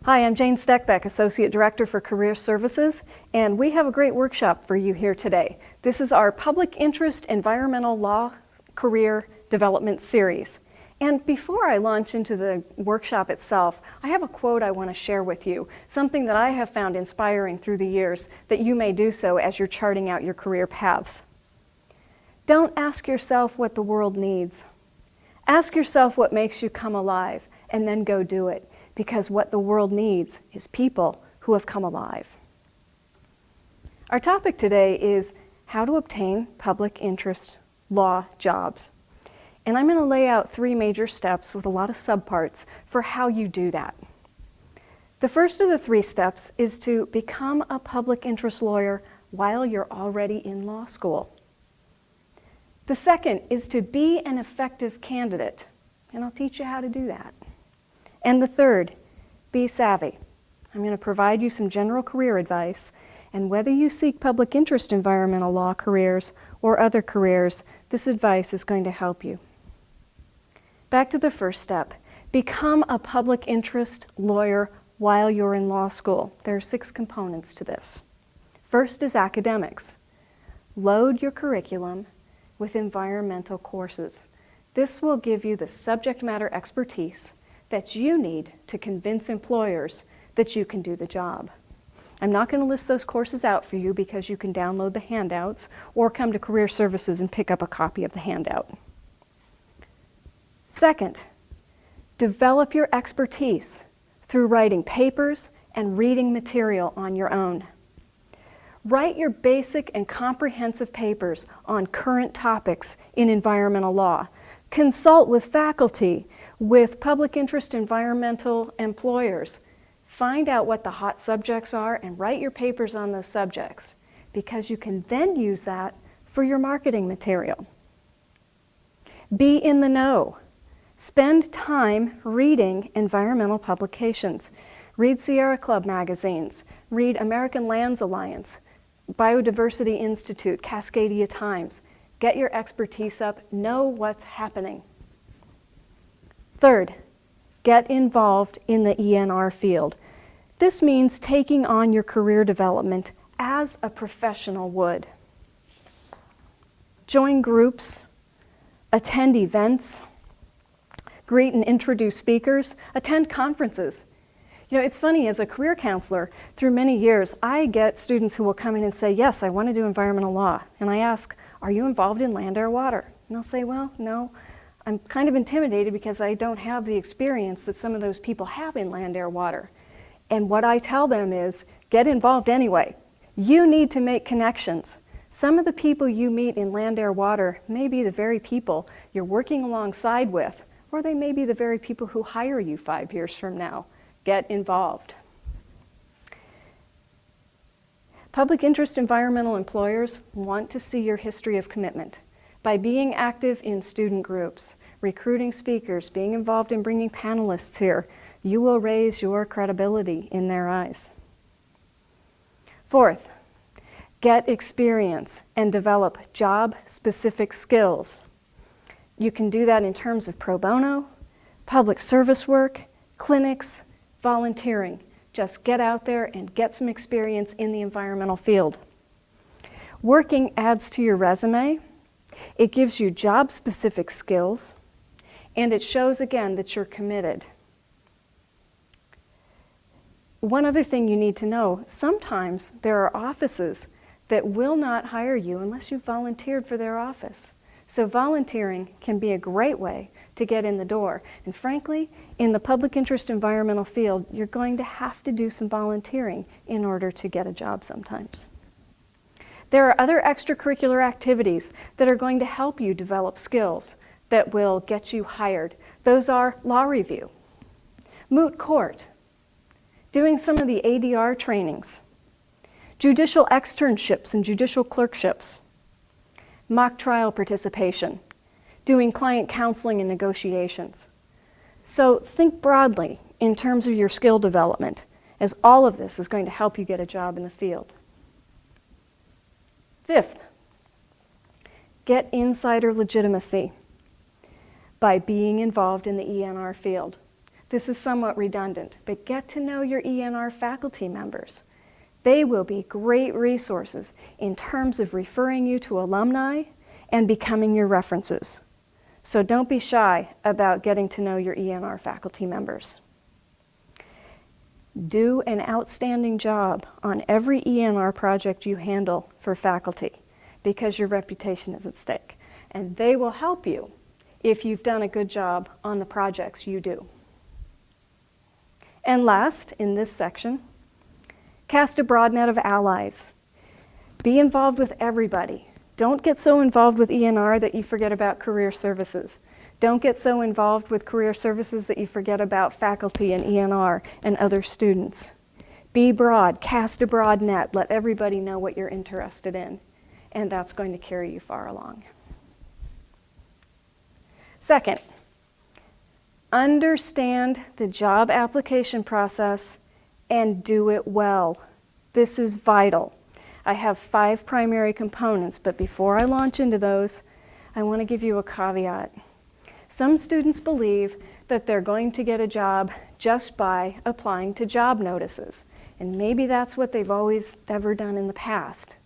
Hi, I'm Jane Steckbeck, Associate Director for Career Services, and we have a great workshop for you here today. This is our Public Interest Environmental Law Career Development Series. And before I launch into the workshop itself, I have a quote I want to share with you, something that I have found inspiring through the years that you may do so as you're charting out your career paths. Don't ask yourself what the world needs. Ask yourself what makes you come alive, and then go do it. Because what the world needs is people who have come alive. Our topic today is how to obtain public interest law jobs. And I'm going to lay out 3 major steps with a lot of subparts for how you do that. The first of the 3 steps is to become a public interest lawyer while you're already in law school. The second is to be an effective candidate, and I'll teach you how to do that. And the third, be savvy. I'm going to provide you some general career advice, and whether you seek public interest environmental law careers or other careers, this advice is going to help you. Back to the first step. Become a public interest lawyer while you're in law school. There are 6 components to this. First is academics. Load your curriculum with environmental courses. This will give you the subject matter expertise that you need to convince employers that you can do the job. I'm not going to list those courses out for you because you can download the handouts or come to Career Services and pick up a copy of the handout. Second, develop your expertise through writing papers and reading material on your own. Write your basic and comprehensive papers on current topics in environmental law. Consult with faculty, with public interest environmental employers. Find out what the hot subjects are and write your papers on those subjects, because you can then use that for your marketing material. Be in the know. Spend time reading environmental publications. Read Sierra Club magazines. Read American Lands Alliance, Biodiversity Institute, Cascadia Times. Get your expertise up, know what's happening. Third, get involved in the ENR field. This means taking on your career development as a professional would. Join groups, attend events, greet and introduce speakers, attend conferences. You know, it's funny, as a career counselor, through many years, I get students who will come in and say, yes, I want to do environmental law. And I ask, are you involved in land, air, water? And they'll say, well, no, I'm kind of intimidated because I don't have the experience that some of those people have in land, air, water. And what I tell them is, get involved anyway. You need to make connections. Some of the people you meet in land, air, water may be the very people you're working alongside with, or they may be the very people who hire you 5 years from now. Get involved. Public interest environmental employers want to see your history of commitment. By being active in student groups, recruiting speakers, being involved in bringing panelists here, you will raise your credibility in their eyes. Fourth, get experience and develop job-specific skills. You can do that in terms of pro bono, public service work, clinics, volunteering. Just get out there and get some experience in the environmental field. Working adds to your resume. It gives you job-specific skills, and it shows again that you're committed. One other thing you need to know, sometimes there are offices that will not hire you unless you've volunteered for their office. So volunteering can be a great way to get in the door. And frankly, in the public interest environmental field, you're going to have to do some volunteering in order to get a job sometimes. There are other extracurricular activities that are going to help you develop skills that will get you hired. Those are law review, moot court, doing some of the ADR trainings, judicial externships and judicial clerkships, mock trial participation, doing client counseling and negotiations. So think broadly in terms of your skill development, as all of this is going to help you get a job in the field. Fifth, get insider legitimacy by being involved in the ENR field. This is somewhat redundant, but get to know your ENR faculty members. They will be great resources in terms of referring you to alumni and becoming your references. So don't be shy about getting to know your ENR faculty members. Do an outstanding job on every ENR project you handle for faculty because your reputation is at stake. And they will help you if you've done a good job on the projects you do. And last, in this section, cast a broad net of allies. Be involved with everybody. Don't get so involved with ENR that you forget about career services. Don't get so involved with career services that you forget about faculty and ENR and other students. Be broad, cast a broad net, let everybody know what you're interested in, and that's going to carry you far along. Second, understand the job application process and do it well. This is vital. I have 5 primary components, but before I launch into those, I want to give you a caveat. Some students believe that they're going to get a job just by applying to job notices, and maybe that's what they've always ever done in the past.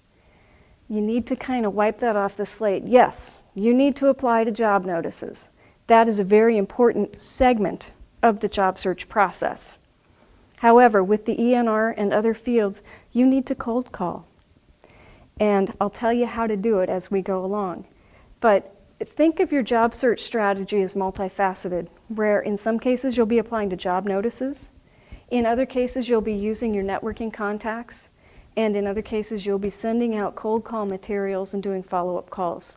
You need to kind of wipe that off the slate. Yes, you need to apply to job notices. That is a very important segment of the job search process. However, with the ENR and other fields, you need to cold call. And I'll tell you how to do it as we go along. But think of your job search strategy as multifaceted, where in some cases you'll be applying to job notices, in other cases you'll be using your networking contacts, and in other cases you'll be sending out cold call materials and doing follow-up calls.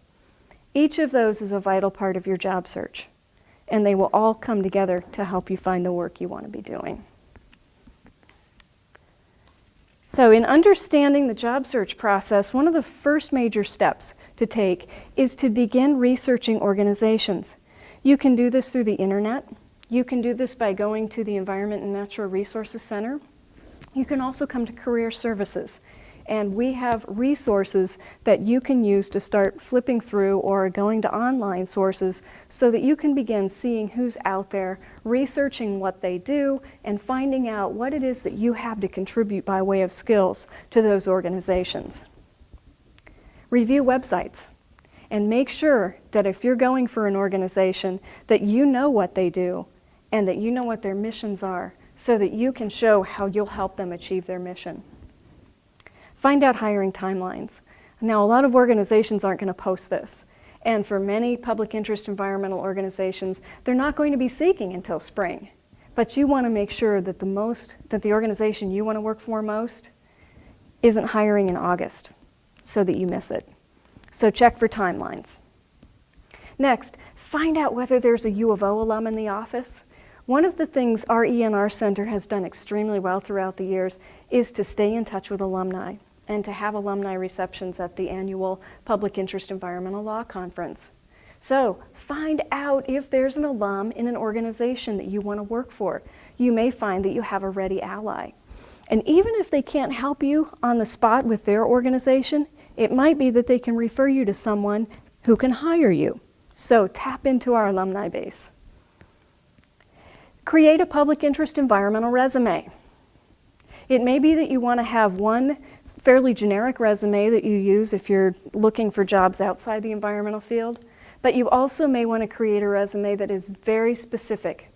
Each of those is a vital part of your job search, and they will all come together to help you find the work you want to be doing. So in understanding the job search process, one of the first major steps to take is to begin researching organizations. You can do this through the internet. You can do this by going to the Environment and Natural Resources Center. You can also come to Career Services. And we have resources that you can use to start flipping through or going to online sources so that you can begin seeing who's out there, researching what they do, and finding out what it is that you have to contribute by way of skills to those organizations. Review websites and make sure that if you're going for an organization that you know what they do and that you know what their missions are so that you can show how you'll help them achieve their mission. Find out hiring timelines. Now, a lot of organizations aren't going to post this. And for many public interest environmental organizations, they're not going to be seeking until spring. But you want to make sure that the organization you want to work for most isn't hiring in August so that you miss it. So check for timelines. Next, find out whether there's a U of O alum in the office. One of the things our ENR Center has done extremely well throughout the years is to stay in touch with alumni and to have alumni receptions at the annual Public Interest Environmental Law Conference. So find out if there's an alum in an organization that you want to work for. You may find that you have a ready ally. And even if they can't help you on the spot with their organization, it might be that they can refer you to someone who can hire you. So tap into our alumni base. Create a public interest environmental resume. It may be that you want to have one fairly generic resume that you use if you're looking for jobs outside the environmental field, but you also may want to create a resume that is very specific,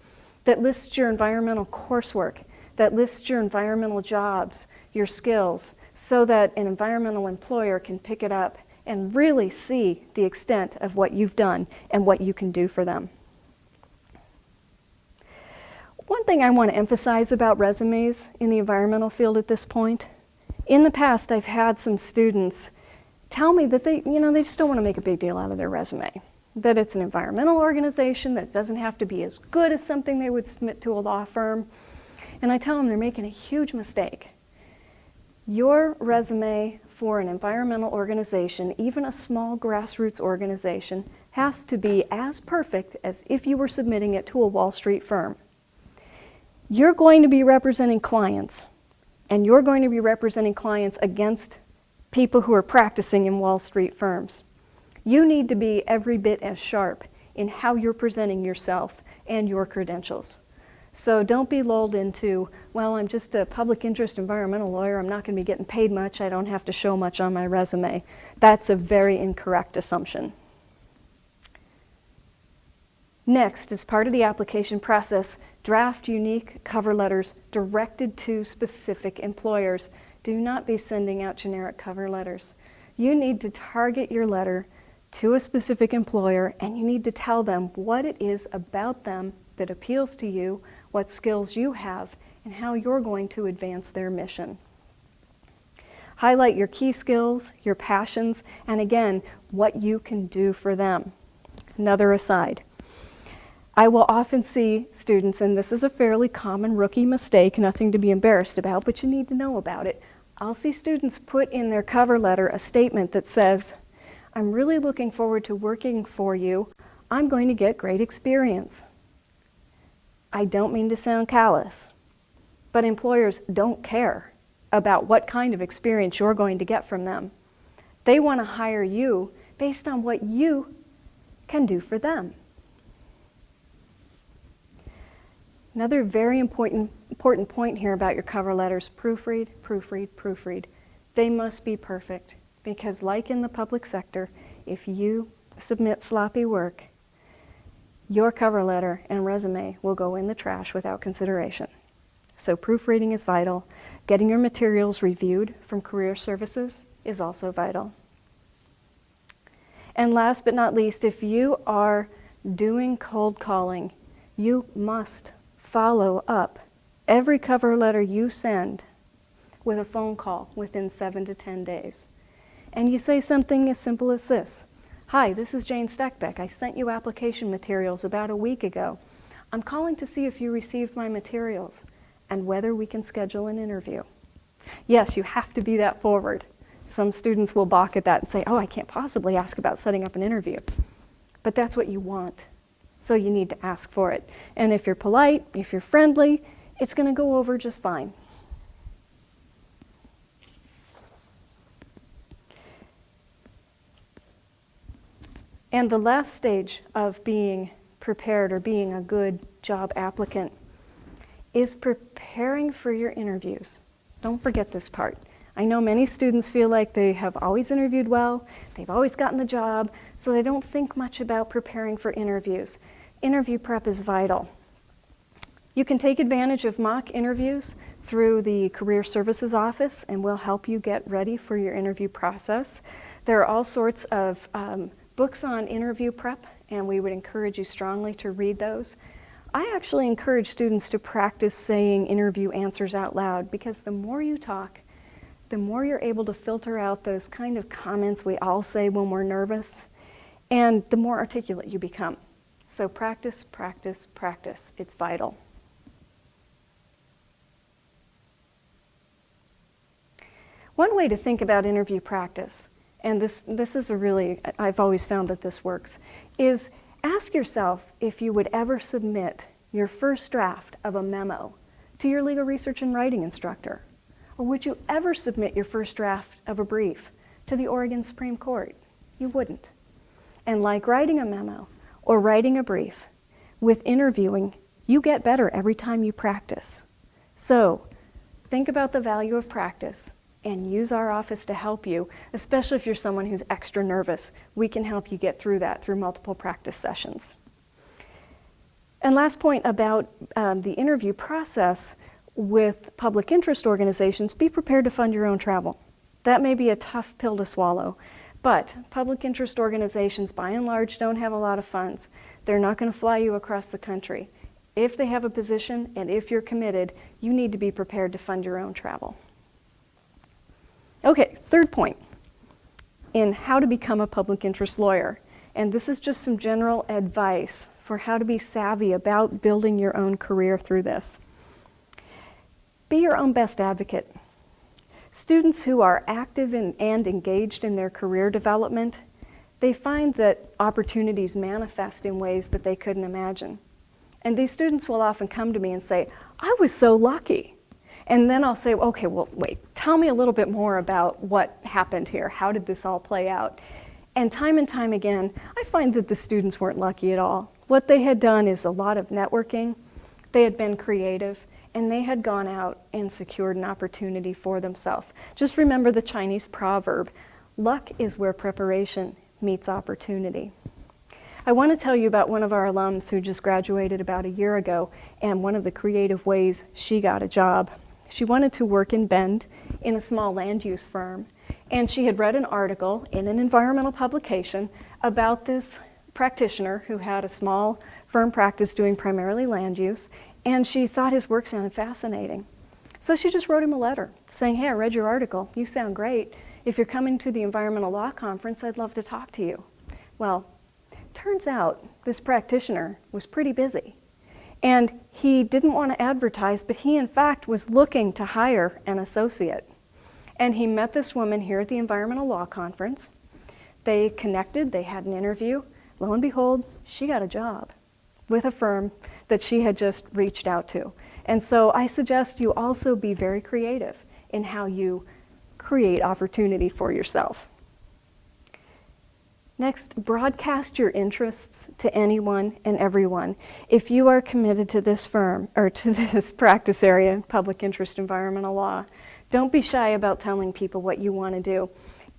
that lists your environmental coursework, that lists your environmental jobs, your skills, so that an environmental employer can pick it up and really see the extent of what you've done and what you can do for them. One thing I want to emphasize about resumes in the environmental field at this point, in the past I've had some students tell me that they just don't want to make a big deal out of their resume, that it's an environmental organization, that it doesn't have to be as good as something they would submit to a law firm. And I tell them they're making a huge mistake. Your resume for an environmental organization, even a small grassroots organization, has to be as perfect as if you were submitting it to a Wall Street firm. You're going to be representing clients, and you're going to be representing clients against people who are practicing in Wall Street firms. You need to be every bit as sharp in how you're presenting yourself and your credentials. So don't be lulled into, well, I'm just a public interest environmental lawyer. I'm not going to be getting paid much. I don't have to show much on my resume. That's a very incorrect assumption. Next, as part of the application process, draft unique cover letters directed to specific employers. Do not be sending out generic cover letters. You need to target your letter to a specific employer, and you need to tell them what it is about them that appeals to you, what skills you have, and how you're going to advance their mission. Highlight your key skills, your passions, and again, what you can do for them. Another aside. I will often see students, and this is a fairly common rookie mistake, nothing to be embarrassed about, but you need to know about it. I'll see students put in their cover letter a statement that says, I'm really looking forward to working for you. I'm going to get great experience. I don't mean to sound callous, but employers don't care about what kind of experience you're going to get from them. They want to hire you based on what you can do for them. Another very important point here about your cover letters, proofread, proofread, proofread. They must be perfect because like in the public sector, if you submit sloppy work, your cover letter and resume will go in the trash without consideration. So proofreading is vital. Getting your materials reviewed from Career Services is also vital. And last but not least, if you are doing cold calling, you must follow up every cover letter you send with a phone call within 7 to 10 days. And you say something as simple as this. Hi, this is Jane Steckbeck. I sent you application materials about a week ago. I'm calling to see if you received my materials and whether we can schedule an interview. Yes, you have to be that forward. Some students will balk at that and say, oh, I can't possibly ask about setting up an interview. But that's what you want. So you need to ask for it. And if you're polite, if you're friendly, it's going to go over just fine. And the last stage of being prepared or being a good job applicant is preparing for your interviews. Don't forget this part. I know many students feel like they have always interviewed well, they've always gotten the job, so they don't think much about preparing for interviews. Interview prep is vital. You can take advantage of mock interviews through the Career Services Office, and we'll help you get ready for your interview process. There are all sorts of books on interview prep, and we would encourage you strongly to read those. I actually encourage students to practice saying interview answers out loud, because the more you talk, the more you're able to filter out those kind of comments we all say when we're nervous, and the more articulate you become. So practice, practice, practice. It's vital. One way to think about interview practice, and this is a really, I've always found that this works, is ask yourself if you would ever submit your first draft of a memo to your legal research and writing instructor. Or would you ever submit your first draft of a brief to the Oregon Supreme Court? You wouldn't. And like writing a memo or writing a brief, with interviewing, you get better every time you practice. So think about the value of practice and use our office to help you, especially if you're someone who's extra nervous. We can help you get through that through multiple practice sessions. And last point about the interview process with public interest organizations, be prepared to fund your own travel. That may be a tough pill to swallow, but public interest organizations by and large don't have a lot of funds. They're not going to fly you across the country. If they have a position and if you're committed, you need to be prepared to fund your own travel. Okay, third point in how to become a public interest lawyer. And this is just some general advice for how to be savvy about building your own career through this. Be your own best advocate. Students who are active and engaged in their career development, they find that opportunities manifest in ways that they couldn't imagine. And these students will often come to me and say, I was so lucky. And then I'll say, okay, well, wait, tell me a little bit more about what happened here. How did this all play out? And time again, I find that the students weren't lucky at all. What they had done is a lot of networking. They had been creative, and they had gone out and secured an opportunity for themselves. Just remember the Chinese proverb, luck is where preparation meets opportunity. I want to tell you about one of our alums who just graduated about a year ago, and one of the creative ways she got a job. She wanted to work in Bend in a small land use firm, and she had read an article in an environmental publication about this practitioner who had a small firm practice doing primarily land use, and she thought his work sounded fascinating. So she just wrote him a letter saying, hey, I read your article, you sound great. If you're coming to the environmental law conference, I'd love to talk to you. Well, turns out this practitioner was pretty busy, and he didn't want to advertise, but he in fact was looking to hire an associate. And he met this woman here at the environmental law conference. They connected, they had an interview. Lo and behold, she got a job with a firm that she had just reached out to. And so I suggest you also be very creative in how you create opportunity for yourself. Next, broadcast your interests to anyone and everyone. If you are committed to this firm, or to this practice area, public interest environmental law, don't be shy about telling people what you want to do.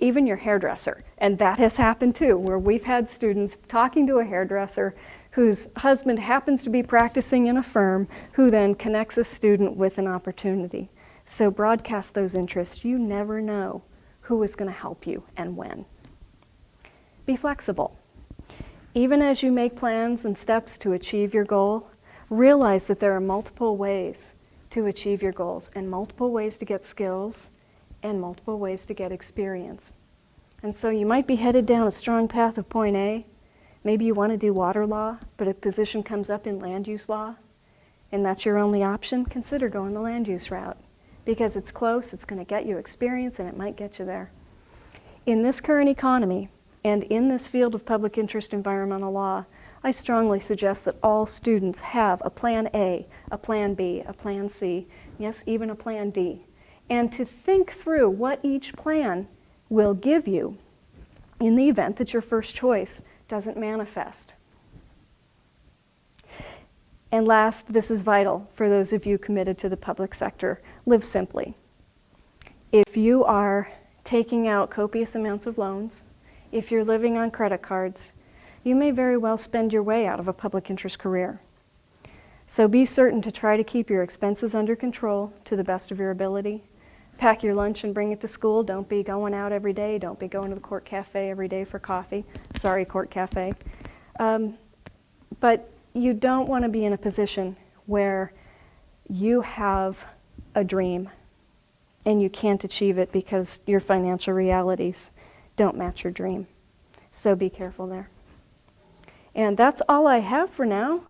Even your hairdresser, and that has happened too, where we've had students talking to a hairdresser whose husband happens to be practicing in a firm, who then connects a student with an opportunity. So broadcast those interests. You never know who is going to help you and when. Be flexible. Even as you make plans and steps to achieve your goal, realize that there are multiple ways to achieve your goals, and multiple ways to get skills, and multiple ways to get experience. And so you might be headed down a strong path of point A. Maybe you want to do water law, but a position comes up in land use law, and that's your only option. Consider going the land use route, because it's close, it's going to get you experience, and it might get you there. In this current economy, and in this field of public interest environmental law, I strongly suggest that all students have a plan A, a plan B, a plan C, yes, even a plan D, and to think through what each plan will give you in the event that your first choice doesn't manifest. And last, this is vital for those of you committed to the public sector. Live simply. If you are taking out copious amounts of loans, if you're living on credit cards, you may very well spend your way out of a public interest career. So be certain to try to keep your expenses under control to the best of your ability. Pack your lunch and bring it to school. Don't be going out every day. Don't be going to the Court Cafe every day for coffee. Sorry, Court Cafe. But you don't want to be in a position where you have a dream and you can't achieve it because your financial realities don't match your dream. So be careful there. And that's all I have for now.